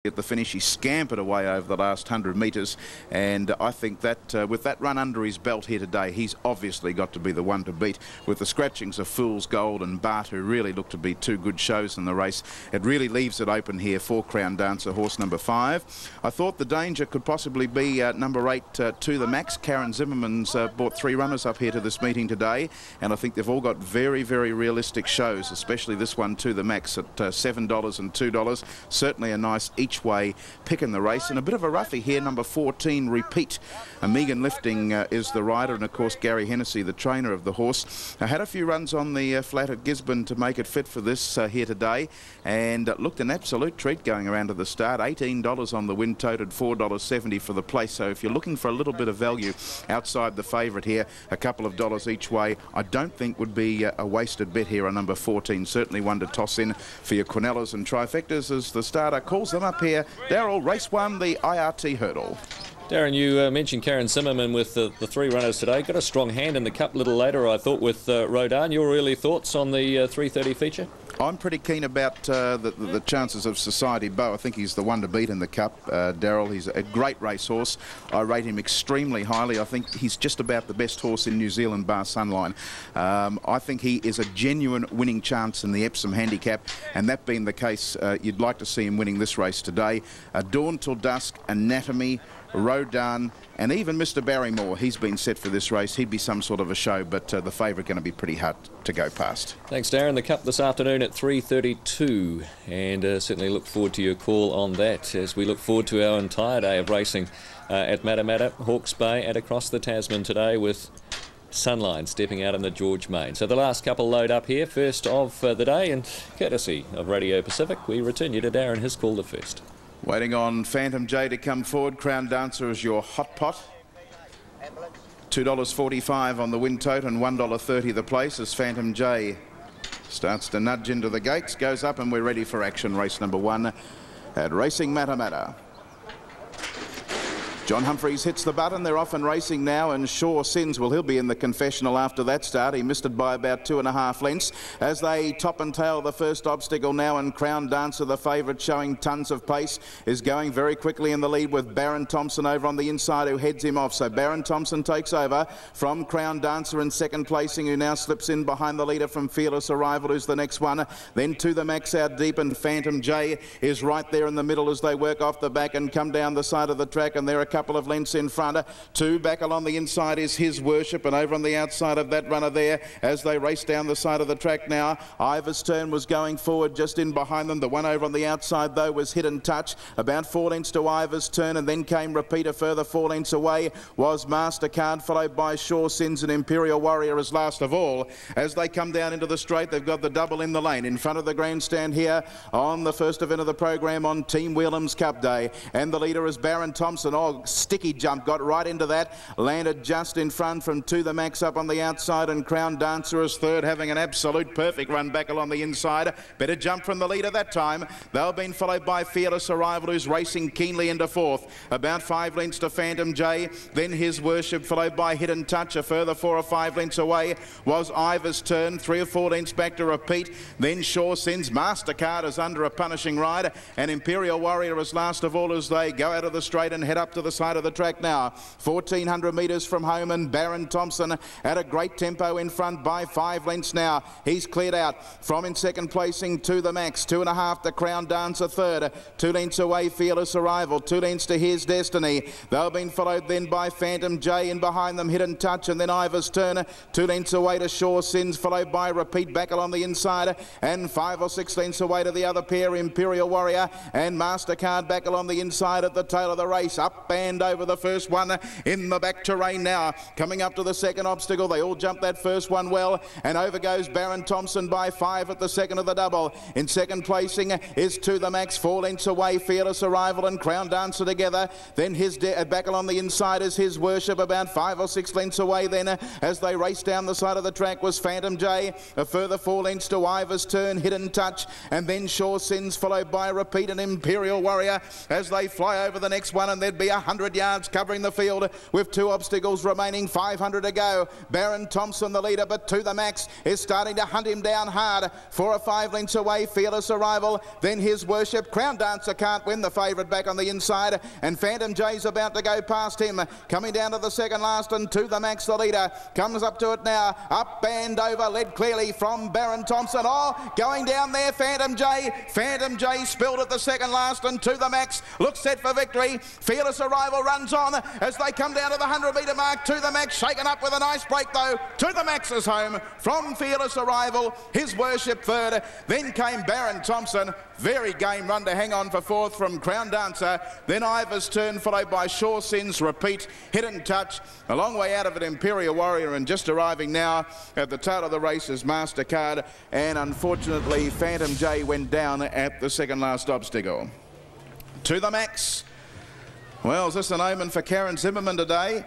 At the finish, he scampered away over the last 100 metres, and I think that with that run under his belt here today, he's obviously got to be the one to beat. With the scratchings of Fool's Gold and Bart, who really look to be two good shows in the race, it really leaves it open here for Crown Dancer, horse number 5. I thought the danger could possibly be number 8, To the Max. Karen Zimmerman's brought 3 runners up here to this meeting today, and I think they've all got very, very realistic shows, especially this one, To the Max, at $7 and $2. Certainly a nice each way pick in the race, and a bit of a roughie here, number 14, Repeat. Megan Lifting is the rider, and of course Gary Hennessy, the trainer of the horse. I had a few runs on the flat at Gisborne to make it fit for this here today, and looked an absolute treat going around to the start. $18 on the win toted, $4.70 for the place. So if you're looking for a little bit of value outside the favourite here, a couple of dollars each way, I don't think would be a wasted bet here on number 14. Certainly one to toss in for your Quinellas and Trifectas as the starter calls them up here. Darryl, race 1, the IRT hurdle. Darren, you mentioned Karen Zimmerman with the 3 runners today. Got a strong hand in the cup a little later, I thought, with Rodan. Your early thoughts on the 3:30 feature? I'm pretty keen about the chances of Society Bow. I think he's the one to beat in the Cup, Darryl. He's a great racehorse. I rate him extremely highly. I think he's just about the best horse in New Zealand, bar Sunline. I think he is a genuine winning chance in the Epsom Handicap, and that being the case, you'd like to see him winning this race today. Dawn Till Dusk, Anatomy, Rodan, and even Mr. Barrymore. He's been set for this race. He'd be some sort of a show, but the favourite going to be pretty hard to go past. Thanks, Darren. The Cup this afternoon at 3:32, and certainly look forward to your call on that as we look forward to our entire day of racing at Matamata, Hawke's Bay, and across the Tasman today, with Sunline stepping out in the George Main. So the last couple load up here, first of the day, and courtesy of Radio Pacific, we return you to Darren, his call to first. Waiting on Phantom J to come forward. Crown Dancer is your hot pot. $2.45 on the win tote and $1.30 the place as Phantom J starts to nudge into the gates, goes up, and we're ready for action. Race number 1 at Racing Matamata. John Humphreys hits the button. They're off and racing now, and Shaw Sins, well, he'll be in the confessional after that start. He missed it by about 2.5 lengths as they top and tail the first obstacle now, and Crown Dancer, the favourite, showing tons of pace, is going very quickly in the lead with Baron Thompson over on the inside, who heads him off. So Baron Thompson takes over from Crown Dancer in second placing, who now slips in behind the leader from Fearless Arrival, who's the next one. Then To the Max out deep, and Phantom J is right there in the middle as they work off the back and come down the side of the track, and they're a couple of lengths in front. 2 back along the inside is His Worship, and over on the outside of that runner there as they race down the side of the track now. Ivor's Turn was going forward just in behind them. The one over on the outside though was Hidden Touch, about 4 lengths to Ivor's Turn, and then came Repeat. A further 4 lengths away was MasterCard, followed by Shaw Sins, and Imperial Warrior as last of all. As they come down into the straight, they've got the double in the lane in front of the grandstand here on the first event of the program on Team Wheelam's Cup Day, and the leader is Baron Thompson. Oh, sticky jump, got right into that, landed just in front from To the Max up on the outside, and Crown Dancer is third, having an absolute perfect run back along the inside. Better jump from the leader that time. They've been followed by Fearless Arrival, who's racing keenly into fourth, about 5 lengths to Phantom J, then His Worship, followed by Hidden Touch. A further 4 or 5 lengths away was Ivor's Turn, 3 or 4 lengths back to Repeat, then Shaw Sins. MasterCard is under a punishing ride, and Imperial Warrior is last of all as they go out of the straight and head up to the side of the track now. 1,400 metres from home, and Baron Thompson at a great tempo in front by 5 lengths now. He's cleared out from in second placing To the Max, 2.5 to Crown Dancer third, 2 lengths away Fearless Arrival, 2 lengths to His Destiny. They've been followed then by Phantom J, and behind them Hidden Touch, and then Ivor's Turn, 2 lengths away to Shaw Sins, followed by Repeat back along the inside, and 5 or 6 lengths away to the other pair, Imperial Warrior and MasterCard back along the inside at the tail of the race. Up and over the first one in the back terrain now, coming up to the second obstacle. They all jumped that first one well, and over goes Baron Thompson by 5 at the second of the double. In second placing is To the Max, 4 lengths away Fearless Arrival and Crown Dancer together. Then back along the inside is His Worship, about 5 or 6 lengths away then as they race down the side of the track was Phantom J. A further 4 lengths to Ivor's Turn, Hidden Touch, and then Shaw Sins, followed by Repeat and Imperial Warrior as they fly over the next one, and there'd be 100 yards covering the field with 2 obstacles remaining, 500 to go. Baron Thompson the leader, but To The Max is starting to hunt him down hard. 4 or 5 lengths away, Fearless Arrival, then His Worship. Crown Dancer can't win, the favourite back on the inside, and Phantom J's about to go past him. Coming down to the second last, and To The Max the leader comes up to it now. Up and over, led clearly from Baron Thompson. Oh, going down there, Phantom J. Phantom J spilled at the second last, and To The Max looks set for victory. Fearless Arrival runs on as they come down to the 100-metre mark. To The Max shaken up with a nice break though. To The Max is home from Fearless Arrival. His Worship third. Then came Baron Thompson. Very game run to hang on for fourth from Crown Dancer. Then Ivor's Turn, followed by Sure Sins Repeat. Hidden Touch. A long way out of it, Imperial Warrior, and just arriving now at the tail of the race is MasterCard. And unfortunately, Phantom J went down at the second last obstacle. To The Max. Well, is this an omen for Karen Zimmerman today?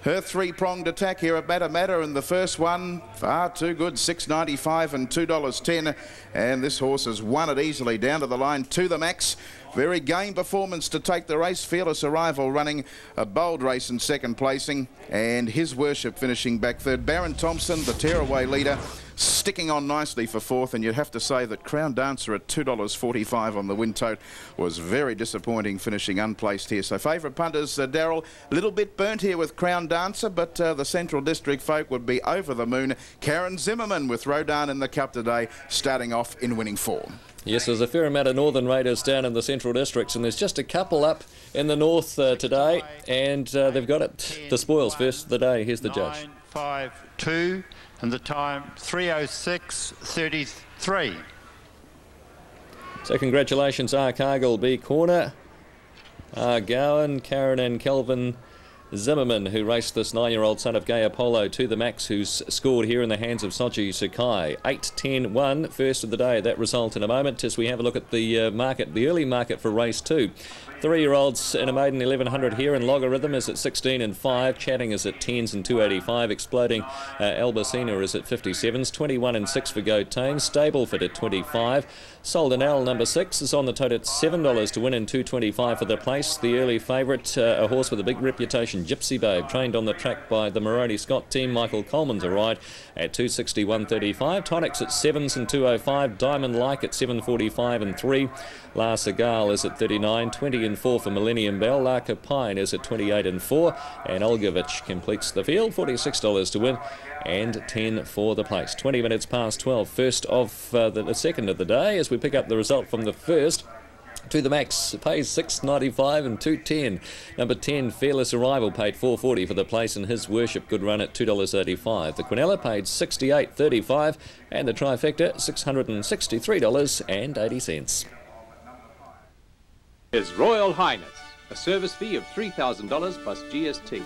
Her 3-pronged attack here at Matamata, and the first one far too good, $6.95 and $2.10, and this horse has won it easily down to the line. To The Max, very game performance to take the race. Fearless Arrival running a bold race in second placing, and His Worship finishing back third. Baron Thompson, the tearaway leader, sticking on nicely for fourth, and you'd have to say that Crown Dancer at $2.45 on the win tote was very disappointing, finishing unplaced here. So favourite punters, Darryl, a little bit burnt here with Crown Dancer, but the Central District folk would be over the moon. Karen Zimmerman with Rodan in the Cup today, starting off in winning form. Yes, there's a fair amount of Northern Raiders down in the Central Districts, and there's just a couple up in the North today, and they've got it. The spoils first of the day. Here's the judge. 9:52, and the time 3:06:33. So congratulations, R. Cargill, B. Corner, R. Gowan, Karen and Kelvin Zimmerman, who raced this 9-year-old son of Gay Apollo. To The Max, who's scored here in the hands of Soji Sakai. 8-10-1, first of the day. That result in a moment as we have a look at the market, the early market for race 2. 3-year-olds in a maiden 1100 here, and Logarithm is at 16 and 5. Chatting is at 10s and 285. Exploding Albacena is at 57s. 21 and 6 for Go Tame. Stableford at 25. Soldanel number 6 is on the tote at $7 to win, and 225 for the place. The early favourite, a horse with a big reputation, Gypsy Babe, trained on the track by the Moroni Scott team. Michael Coleman's a ride at 261.35. Tonics at 7s and 205. Diamond Like at 7.45 and 3. La Segal is at 39. 20 and 4 for Millennium Bell. Larka Pine is at 28 and 4. And Olgovich completes the field, $46 to win, and 10 for the place. 20 minutes past 12. First of the second of the day, as we pick up the result from the first. To The Max pays $6.95 and $2.10. Number 10, Fearless Arrival, paid $4.40 for the place, and His Worship, good run at $2.85. The Quinella paid $68.35, and the Trifecta $663.80. His Royal Highness, a service fee of $3,000 plus GST.